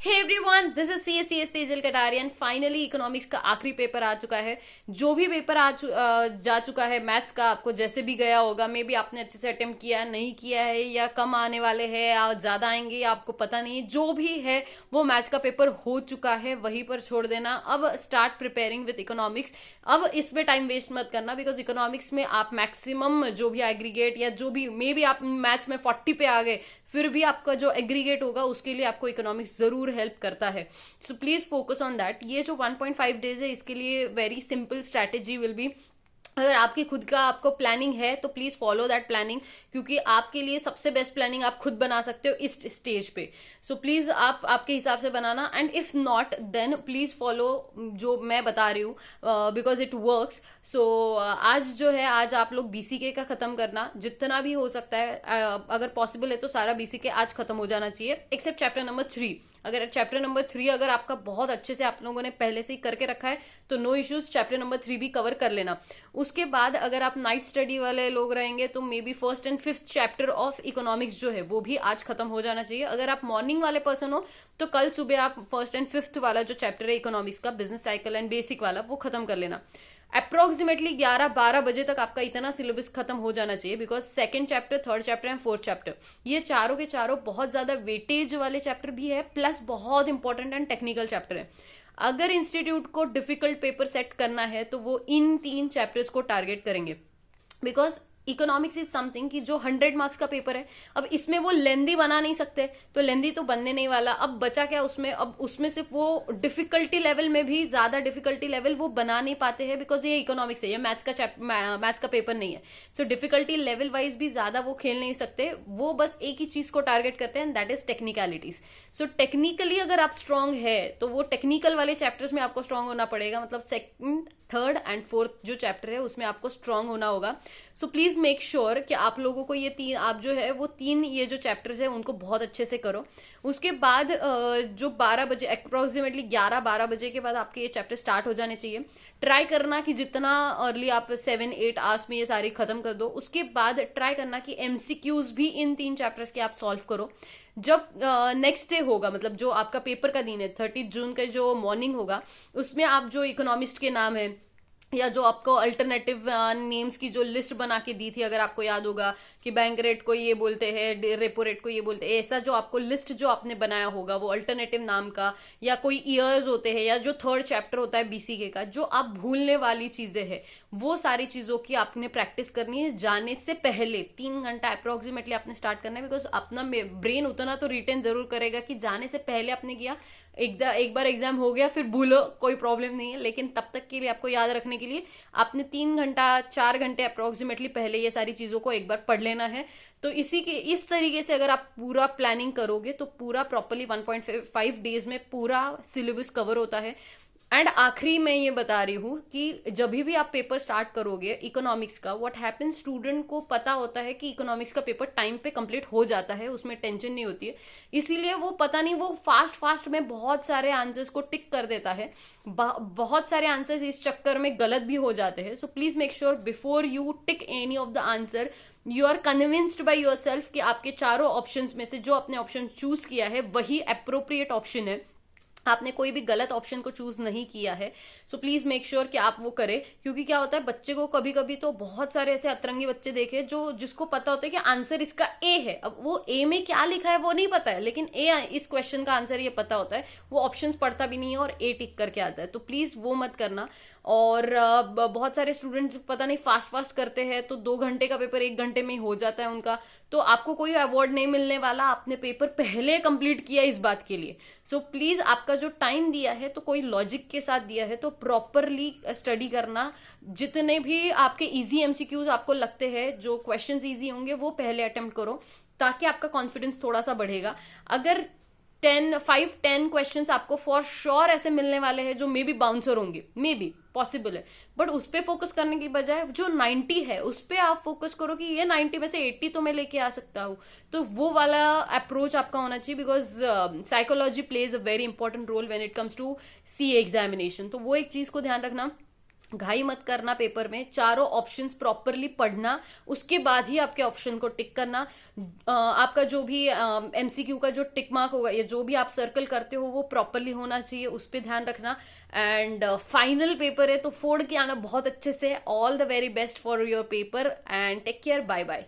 Hey everyone, this is C S Tejal Katariyan. Finally economics का आखिरी paper आ चुका है। जो भी पेपर जा चुका है मैथ्स का, आपको जैसे भी गया होगा, मे बी आपने अच्छे से अटेम्प्ट किया है, नहीं किया है, या कम आने वाले हैं या ज्यादा आएंगे या आपको पता नहीं है, जो भी है वो मैथ्स का पेपर हो चुका है, वहीं पर छोड़ देना। अब स्टार्ट प्रिपेयरिंग विद इकोनॉमिक्स। अब इसमें टाइम वेस्ट मत करना, बिकॉज इकोनॉमिक्स में आप मैक्सिमम जो भी एग्रीगेट या जो भी, मे बी आप मैथ्स में 40 पे आ गए, फिर भी आपका जो एग्रीगेट होगा उसके लिए आपको इकोनॉमिक्स जरूर हेल्प करता है। So please focus on that. ये जो 1.5 डेज है, इसके लिए very simple strategy will be, अगर आपकी खुद का आपको प्लानिंग है तो प्लीज फॉलो दैट प्लानिंग, क्योंकि आपके लिए सबसे बेस्ट प्लानिंग आप खुद बना सकते हो इस स्टेज पे। सो प्लीज आप आपके हिसाब से बनाना, and if not then please follow जो मैं बता रही हूँ, बिकॉज इट वर्क्स। सो आज जो है, आज आप लोग बीसीके का खत्म करना जितना भी हो सकता है। अगर पॉसिबल है तो सारा बीसीके आज खत्म हो जाना चाहिए, एक्सेप्ट चैप्टर नंबर 3। अगर चैप्टर नंबर 3 अगर आपका बहुत अच्छे से आप लोगों ने पहले से ही करके रखा है तो नो इश्यूज, चैप्टर नंबर 3 भी कवर कर लेना। उसके बाद अगर आप नाइट स्टडी वाले लोग रहेंगे तो may be first and fifth chapter of economics जो है वो भी आज खत्म हो जाना चाहिए। अगर आप मॉर्निंग वाले पर्सन हो तो कल सुबह आप फर्स्ट एंड फिफ्थ वाला जो चैप्टर है इकोनॉमिक्स का, बिजनेस साइकिल एंड बेसिक वाला, वो खत्म कर लेना। अप्रोक्सीमेटली 11-12 बजे तक आपका इतना सिलेबस खत्म हो जाना चाहिए, because second chapter, third chapter and fourth chapter, ये चारों के चारों बहुत ज्यादा वेटेज वाले चैप्टर भी है, प्लस बहुत इंपॉर्टेंट एंड टेक्निकल चैप्टर है। अगर इंस्टीट्यूट को डिफिकल्ट पेपर सेट करना है तो वो इन 3 चैप्टर्स को टारगेट करेंगे, बिकॉज इकोनॉमिक्स इज समथिंग कि जो 100 मार्क्स का पेपर है। अब इसमें वो लेंदी बना नहीं सकते, तो लेंदी तो बनने नहीं वाला। अब बचा क्या उसमें? अब उसमें सिर्फ वो डिफिकल्टी लेवल में भी ज्यादा डिफिकल्टी लेवल वो बना नहीं पाते हैं, बिकॉज ये इकोनॉमिक्स है, ये मैथ्स का पेपर नहीं है। सो डिफिकल्टी लेवल वाइज भी ज्यादा वो खेल नहीं सकते, वो बस एक ही चीज को टारगेट करते हैं, that is technicalities. So technically अगर आप स्ट्रांग है तो वो टेक्निकल वाले चैप्टर्स में आपको स्ट्रांग होना पड़ेगा, मतलब सेकंड, थर्ड एंड फोर्थ जो चैप्टर है उसमें आपको स्ट्रांग होना होगा। सो प्लीज मेक श्योर कि आप लोगों को ये 3, आप जो है वो 3 ये जो चैप्टर्स है उनको बहुत अच्छे से करो। उसके बाद जो 12 बजे, अप्रोक्सीमेटली 11-12 बजे के बाद आपके ये चैप्टर स्टार्ट हो जाने चाहिए। ट्राई करना कि जितना अर्ली आप 7-8 आवर्स में ये सारी खत्म कर दो। उसके बाद ट्राई करना कि एमसीक्यूज भी इन 3 चैप्टर्स के आप सॉल्व करो। जब नेक्स्ट डे होगा, मतलब जो आपका पेपर का दिन है 30 जून का जो मॉर्निंग होगा, उसमें आप जो इकोनॉमिस्ट के नाम है या जो आपको अल्टरनेटिव नेम्स की जो लिस्ट बना के दी थी, अगर आपको याद होगा कि बैंक रेट को ये बोलते हैं, रेपो रेट को ये बोलते हैं, ऐसा जो आपको लिस्ट जो आपने बनाया होगा वो अल्टरनेटिव नाम का, या कोई ईयर्स होते हैं, या जो थर्ड चैप्टर होता है बीसीके का, जो आप भूलने वाली चीजें हैं, वो सारी चीजों की आपने प्रैक्टिस करनी है। जाने से पहले 3 घंटा अप्रोक्सीमेटली आपने स्टार्ट करना है, बिकॉज अपना ब्रेन उतना तो रिटेन जरूर करेगा कि जाने से पहले आपने किया। एक बार एग्जाम हो गया फिर भूलो, कोई प्रॉब्लम नहीं है, लेकिन तब तक के लिए आपको याद रखने के लिए आपने 3 घंटा 4 घंटे अप्रोक्सीमेटली पहले ये सारी चीजों को एक बार पढ़ लेना है। तो इस तरीके से अगर आप पूरा प्लानिंग करोगे तो पूरा प्रॉपरली 1.5 डेज में पूरा सिलेबस कवर होता है। एंड आखिरी मैं ये बता रही हूँ कि जब भी आप पेपर स्टार्ट करोगे इकोनॉमिक्स का, व्हाट हैपन, स्टूडेंट को पता होता है कि इकोनॉमिक्स का पेपर टाइम पे कंप्लीट हो जाता है, उसमें टेंशन नहीं होती है, इसीलिए वो पता नहीं वो फास्ट में बहुत सारे आंसर्स को टिक कर देता है। बहुत सारे आंसर्स इस चक्कर में गलत भी हो जाते हैं। So please make sure before you tick any of the answer you are convinced by yourself कि आपके चारों ऑप्शन में से जो आपने ऑप्शन चूज किया है वही अप्रोप्रिएट ऑप्शन है, आपने कोई भी गलत ऑप्शन को चूज नहीं किया है। सो प्लीज मेक श्योर कि आप वो करें, क्योंकि क्या होता है बच्चे को कभी कभी तो बहुत सारे ऐसे अतरंगी बच्चे देखे जो जिसको पता होता है कि आंसर इसका ए है, अब वो ए में क्या लिखा है वो नहीं पता है, लेकिन ए इस क्वेश्चन का आंसर ये पता होता है, वो ऑप्शंस पढ़ता भी नहीं है और ए टिक करके आता है। तो प्लीज वो मत करना। और बहुत सारे स्टूडेंट पता नहीं फास्ट करते हैं तो 2 घंटे का पेपर 1 घंटे में हो जाता है उनका, तो आपको कोई अवार्ड नहीं मिलने वाला, आपने पेपर पहले कंप्लीट किया इस बात के लिए। सो प्लीज आपका जो टाइम दिया है तो कोई लॉजिक के साथ दिया है, तो प्रॉपरली स्टडी करना। जितने भी आपके इजी एमसीक्यूज आपको लगते हैं, जो क्वेश्चंस इजी होंगे वो पहले अटेम्प्ट करो, ताकि आपका कॉन्फिडेंस थोड़ा सा बढ़ेगा। अगर 5-10 क्वेश्चंस आपको फॉर श्योर ऐसे मिलने वाले हैं जो मे बी बाउंसर होंगे, मे बी पॉसिबल है, बट उस पर फोकस करने की बजाय जो 90 है उस पर आप फोकस करो कि ये 90 में से 80 तो मैं लेके आ सकता हूँ। तो वो वाला अप्रोच आपका होना चाहिए, because psychology plays a very important role when it comes to see examination. तो वो एक चीज को ध्यान रखना। घाई मत करना पेपर में, चारों ऑप्शंस प्रॉपरली पढ़ना, उसके बाद ही आपके ऑप्शन को टिक करना। आपका जो भी एमसीक्यू का जो टिक मार्क होगा या जो भी आप सर्कल करते हो वो प्रॉपरली होना चाहिए, उस पर ध्यान रखना। एंड फाइनल पेपर है तो फोड़ के आना बहुत अच्छे से। All the very best for your paper and take care, bye bye.